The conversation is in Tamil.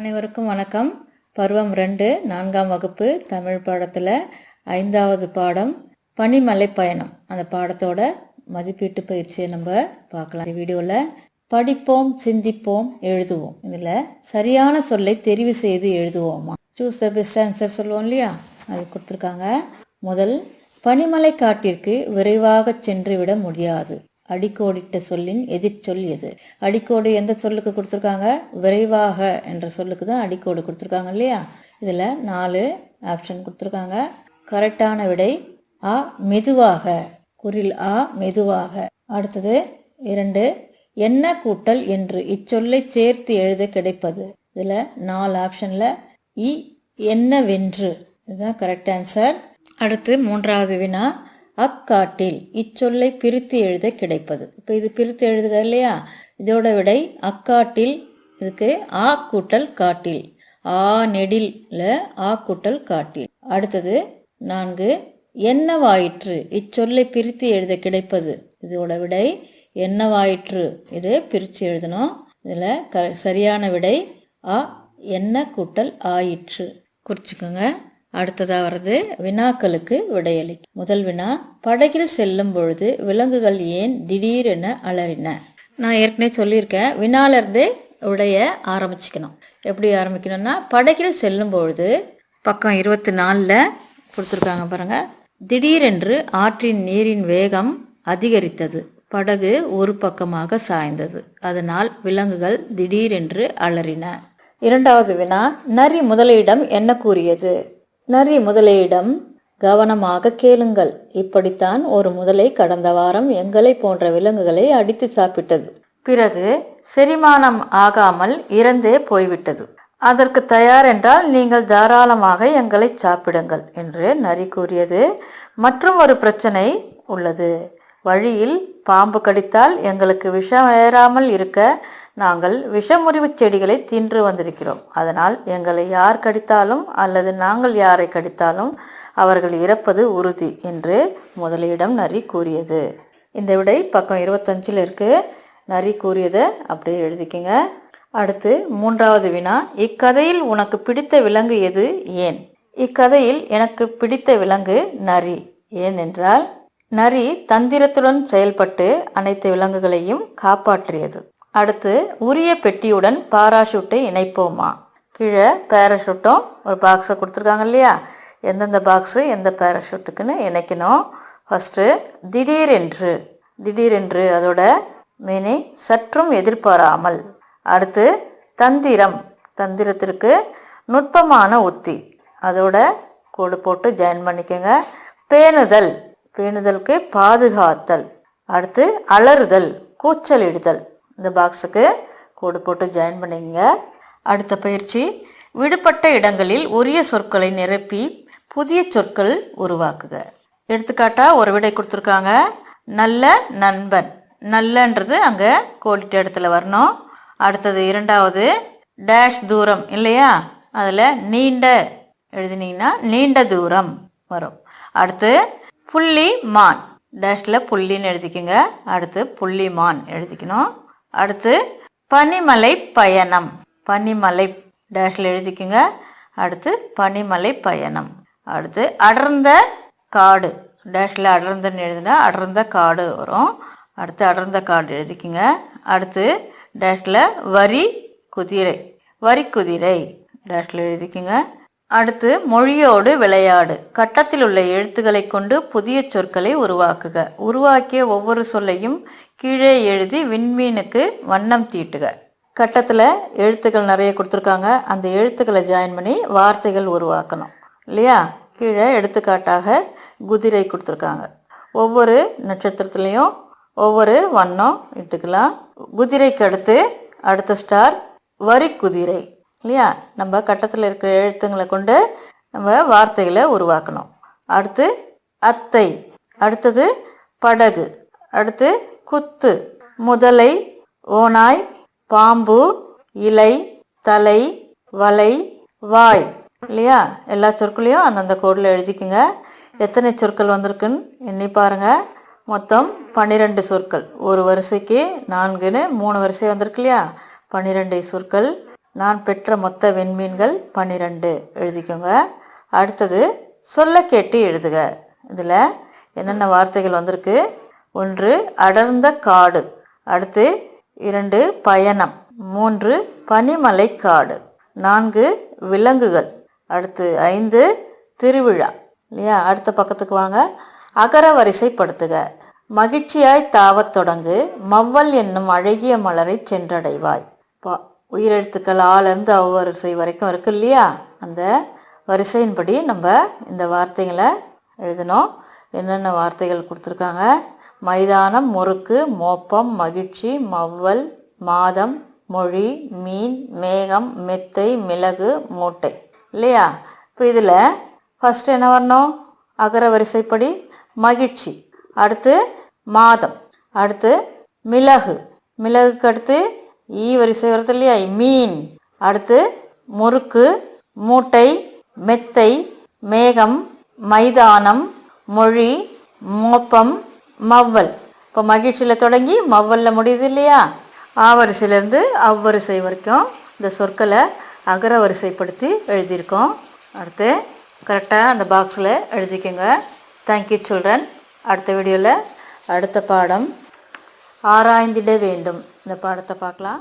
அனைவருக்கும் வணக்கம். பருவம் 2 4ஆம் வகுப்பு தமிழ் பாடத்தில் 5வது பாடம் பனிமலை பயணம். அந்த பாடத்தோட மதிப்பீட்டு பயிற்சியை நம்ம பார்க்கலாம். இந்த வீடியோவில் படிப்போம், சிந்திப்போம், எழுதுவோம். இதில் சரியான சொல்லை தெரிவு செய்து எழுதுவோமா, சூஸ் த பெஸ்ட் ஆன்சர் சொல்லுவோம் இல்லையா, அது கொடுத்துருக்காங்க. முதல், பனிமலை காட்டிற்கு விரைவாக சென்று விட முடியாது. அடிக்கோடிட்ட சொல்லின் எதிர்ச்சொல் எது? அடிக்கோடு எந்த சொல்லுக்கு கொடுத்துருக்காங்க? விரைவாக என்ற சொல்லுக்கு தான் அடிக்கோடு கொடுத்துருக்காங்க இல்லையா. இதில் 4 ஆப்ஷன் கொடுத்துருக்காங்க. கரெக்டான விடை ஆ மெதுவாக, குறில் ஆ மெதுவாக. அடுத்தது 2, என்ன கூட்டல் என்று இச்சொல்லை சேர்த்து எழுத கிடைப்பது. இதில் 4 ஆப்ஷனில் இ என்னவென்று, இதுதான் கரெக்ட் ஆன்சர். அடுத்து 3வது வினா, அக்காட்டில் இச்சொல்லை பிரித்து எழுத கிடைப்பது. இப்போ இது பிரித்து எழுதுக இல்லையா, இதோட விடை அக்காட்டில். இதுக்கு ஆ கூட்டல் காட்டில், ஆ நெடில் ஆ கூட்டல் காட்டில். அடுத்தது 4, என்னவாயிற்று இச்சொல்லை பிரித்து எழுத கிடைப்பது. இதோட விடை என்னவாயிற்று, இது பிரித்து எழுதணும். இதில் சரியான விடை ஆ என்ன கூட்டல் ஆயிற்று, குறிச்சுக்கோங்க. அடுத்ததாக வர்றது வினாக்களுக்கு விடையளி. முதல் வினா, படகில் செல்லும் பொழுது விலங்குகள் ஏன் திடீரென அலறின? நான் ஏற்கனவே சொல்லியிருக்கேன், வினாலிருந்தே விடைய ஆரம்பிச்சுக்கணும். எப்படி ஆரம்பிக்கணும்னா, படகில் செல்லும் பொழுது பக்கம் 24 கொடுத்துருக்காங்க பாருங்க. திடீரென்று ஆற்றின் நீரின் வேகம் அதிகரித்தது, படகு ஒரு பக்கமாக சாய்ந்தது, அதனால் விலங்குகள் திடீரென்று அலறின. 2வது வினா, நரி முதலையிடம் என்ன கூறியது? நரி முதலையிடம், கவனமாக கேளுங்கள், இப்படித்தான் ஒரு முதலை கடந்த வாரம் எங்களை போன்ற விலங்குகளை அடித்து சாப்பிட்டது, பிறகு செரிமானம் ஆகாமல் இறந்தே போய்விட்டது, அதற்கு தயார் என்றால் நீங்கள் தாராளமாக எங்களை சாப்பிடுங்கள் என்று நரி கூறியது. மற்றும் ஒரு பிரச்சனை உள்ளது, வழியில் பாம்பு கடித்தால் எங்களுக்கு விஷம் ஏறாமல் இருக்க நாங்கள் விஷமுறிவு செடிகளை தின்று வந்திருக்கிறோம், அதனால் எங்களை யார் கடித்தாலும் அல்லது நாங்கள் யாரை கடித்தாலும் அவர்கள் இறப்பது உறுதி என்று முதலிடம் நரி கூறியது. இந்த விடை பக்கம் 25 இருக்கு. நரி கூறியதை அப்படியே எழுதிக்கங்க. அடுத்து 3வது வினா, இக்கதையில் உனக்கு பிடித்த விலங்கு எது, ஏன்? இக்கதையில் எனக்கு பிடித்த விலங்கு நரி. ஏனென்றால் நரி தந்திரத்துடன் செயல்பட்டு அனைத்து விலங்குகளையும் காப்பாற்றியது. அடுத்து, உரிய பெட்டியுடன் பாராசூட்டை இணைப்போமா. கீழே பேராசூட்டும் ஒரு பாக்ஸை கொடுத்துருக்காங்க இல்லையா, எந்தெந்த பாக்ஸு எந்த பேராசூட்டுக்குன்னு இணைக்கணும். ஃபஸ்ட்டு திடீரென்று, திடீரென்று அதோட மீனிங் சற்றும் எதிர்பாராமல். அடுத்து தந்திரம், தந்திரத்திற்கு நுட்பமான உத்தி, அதோட கோடு போட்டு ஜாயின் பண்ணிக்கோங்க. பேணுதல், பேணுதலுக்கு பாதுகாத்தல். அடுத்து அலறுதல், கூச்சலிடுதல், இந்த பாக்ஸுக்கு கோடு போட்டு ஜாயின் பண்ணிங்க. அடுத்த பயிற்சி, விடுபட்ட இடங்களில் உரிய சொற்களை நிரப்பி புதிய சொற்கள் உருவாக்குக. எடுத்துக்காட்டா ஒரு விடை கொடுத்துருக்காங்க, நல்ல நண்பன். நல்லன்றது அங்கே கோடிட்ட இடத்துல வரணும். அடுத்தது 2வது டேஷ் தூரம் இல்லையா, அதில் நீண்ட எழுதினீங்கன்னா நீண்ட தூரம் வரும். அடுத்து புள்ளி மான், டேஷில் புள்ளின்னு எழுதிக்கோங்க. அடுத்து புள்ளி மான் எழுதிக்கணும். அடுத்து பனிமலை பயணம், பனிமலை டேஷில் எழுதிக்கோங்க. அடுத்து பனிமலை பயணம். அடுத்து அடர்ந்த காடு, டேஷில் அடர்ந்தன்னு எழுதினா அடர்ந்த காடு வரும். அடுத்து அடர்ந்த காடு எழுதிக்கோங்க. அடுத்து டேஷில் வரி குதிரை, வரி குதிரை டேஷில் எழுதிக்கோங்க. அடுத்து மொழியோடு விளையாடு, கட்டத்தில் உள்ள எழுத்துக்களை கொண்டு புதிய சொற்களை உருவாக்குக. உருவாக்கிய ஒவ்வொரு சொல்லையும் கீழே எழுதி விண்மீனுக்கு வண்ணம் தீட்டுக. கட்டத்தில் எழுத்துக்கள் நிறைய கொடுத்துருக்காங்க, அந்த எழுத்துக்களை ஜாயின் பண்ணி வார்த்தைகள் உருவாக்கணும் இல்லையா. கீழே எடுத்துக்காட்டாக குதிரை கொடுத்துருக்காங்க, ஒவ்வொரு நட்சத்திரத்துலேயும் ஒவ்வொரு வண்ணம் இட்டுக்கலாம். குதிரைக்கு அடுத்து அடுத்த ஸ்டார் வரி குதிரை இல்லையா. நம்ம கட்டத்தில் இருக்கிற எழுத்துங்களை கொண்டு நம்ம வார்த்தைகளை உருவாக்கணும். அடுத்து அத்தை, அடுத்தது படகு, அடுத்து குத்து, முதலை, ஓநாய், பாம்பு, இலை, தலை, வலை, வாய் இல்லையா. எல்லா சொற்களையும் அந்தந்த கோடில் எழுதிக்குங்க. எத்தனை சொற்கள் வந்திருக்குன்னு எண்ணி பாருங்கள். மொத்தம் 12 சொற்கள். ஒரு வரிசைக்கு 4ன்னு 3 வரிசை வந்திருக்கு இல்லையா. 12 சொற்கள் நான் பெற்ற மொத்த விண்மீன்கள் 12 எழுதிக்கோங்க. அடுத்தது சொல்ல கேட்டு எழுதுக. இதில் என்னென்ன வார்த்தைகள் வந்திருக்கு? 1 அடர்ந்த காடு, அடுத்து 2 பயணம், 3 பனிமலை காடு, 4 விலங்குகள், அடுத்து 5 திருவிழா. இல்லையா? அடுத்த பக்கத்துக்கு வாங்க. அகர வரிசைப்படுத்துக. மகிழ்ச்சியாய் தாவத் தொடங்கு, மவ்வல் என்னும் அழகிய மலரை சென்றடைவாய். உயிரெழுத்துக்கள் ஆலேருந்து அவ்வரிசை வரைக்கும் இருக்கு இல்லையா? அந்த வரிசையின்படி நம்ம இந்த வார்த்தைகளை எழுதணும். என்னென்ன வார்த்தைகள் கொடுத்துருக்காங்க? மைதானம், முறுக்கு, மோப்பம், மகிழ்ச்சி, மவ்வல், மாதம், மொழி, மீன், மேகம், மெத்தை, மிளகு, மூட்டை. இல்லையா? இப்போ இதில் ஃபஸ்ட்டு என்ன வரணும்? அகர வரிசைப்படி மகிழ்ச்சி, அடுத்து மாதம், அடுத்து மிளகு, மிளகுக்கு அடுத்து ஈ வரிசை வருது இல்லையா? மீன், அடுத்து முறுக்கு, மூட்டை, மெத்தை, மேகம், மைதானம், மொழி, மோப்பம், மவ்வல். இப்போ மகிழ்ச்சியில் தொடங்கி மவ்வல்ல முடியுது இல்லையா? ஆ வரிசையிலேருந்து அவ்வரிசை வரைக்கும் இந்த சொற்களை அகர வரிசைப்படுத்தி எழுதியிருக்கோம். அடுத்து கரெக்டாக அந்த பாக்ஸில் எழுதிக்கோங்க. Thank you children. அடுத்த வீடியோவில் அடுத்த பாடம் ஆராய்ந்திட வேண்டும். இந்த பாடத்தை பார்க்கலாம்.